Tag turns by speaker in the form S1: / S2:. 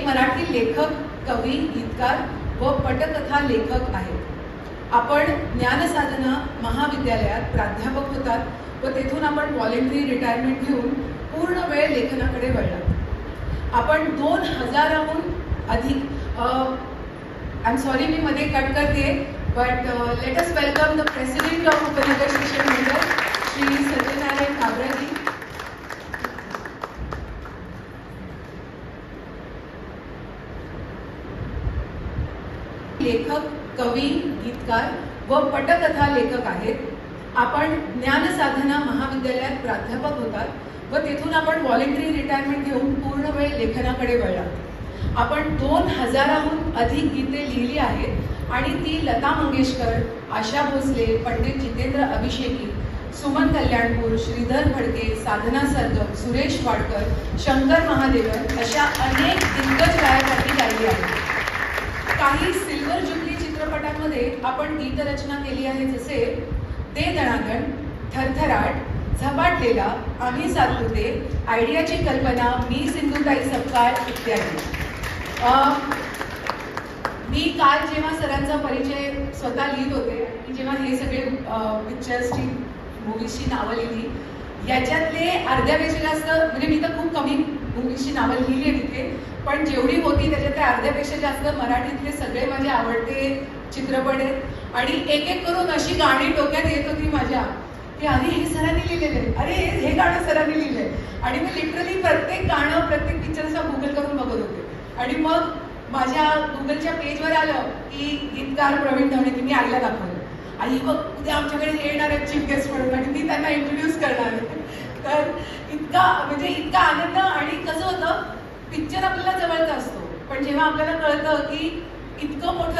S1: एक मराठी लेखक, कवी, गीतकार व पटकथा लेखक आहेत. आपण ज्ञानसाधना महाविद्यालयात प्राध्यापक होतात व तेथून आपण व्हॉलेंटरी रिटायरमेंट घेऊन पूर्ण वेळ लेखनाकडे वळलात. आपण 2000हून अधिक आय एम सॉरी मी मध्ये कट करते, but let us welcome the president of उपनगर शिक्षण मंडळ श्री सत्यनारायण काबराजी. लेखक, कवी, गीतकार व पटकथा लेखक आहेत. आपण ज्ञानसाधना महाविद्यालयात प्राध्यापक होतात व तेथून आपण व्हॉलेंटरी रिटायरमेंट घेऊन पूर्ण वेळ लेखनाकडे वळलात. आपण 2000हून अधिक गीते लिहिली आहेत आणि ती लता मंगेशकर, आशा भोसले, पंडित जितेंद्र अभिषेकी, सुमन कल्याणपूर, श्रीधर फडके, साधना सरगम, सुरेश वाडकर, शंकर महादेवन अशा अनेक दिग्गज गायकांनी गायली आहे. काही सिल्वर जुबली चित्रपटांमध्ये आपण गीतरचना केली आहे, जसे दे दणादण, थरथराट, झपाटलेला, आम्ही सातपुते, आयडियाची कल्पना, मी सिंधुताई सपकाळ इत्यादी. मी काल जेव्हा सरांचा परिचय स्वतः लिहित होते आणि जेव्हा हे सगळे पिक्चर्सची, मूवीजची नावं लिहिली, याच्यातले अर्ध्यापेक्षा जास्त, म्हणजे मी तर खूप कमी मूवीजची नावं लिहिली आहे तिथे, पण जेवढी होती त्याच्यातले अर्ध्यापेक्षा जास्त मराठीतले सगळे माझे आवडते चित्रपट आहेत. आणि एक एक करून अशी गाणी डोक्यात येत होती माझ्या की अरे हे सरांनी लिहिलेले, अरे हे गाणं सरांनी लिहिलंय. आणि मी लिटरली प्रत्येक गाणं, प्रत्येक पिक्चरचा गुगल करून बघत होते. आणि मग माझ्या गुगलच्या पेजवर आलं की गीतकार प्रवीण धवणे, की मी आईला दाखवलं, आई बघ उद्या आमच्याकडे येणार आहेत चीफ गेस्ट म्हणून आणि मी त्यांना इंट्रोड्यूस करणार आहे. तर इतका म्हणजे इतका आनंद. आणि कसं होतं, पिक्चर आपल्याला जवळचा असतो, पण जेव्हा आपल्याला कळतं की इतकं मोठं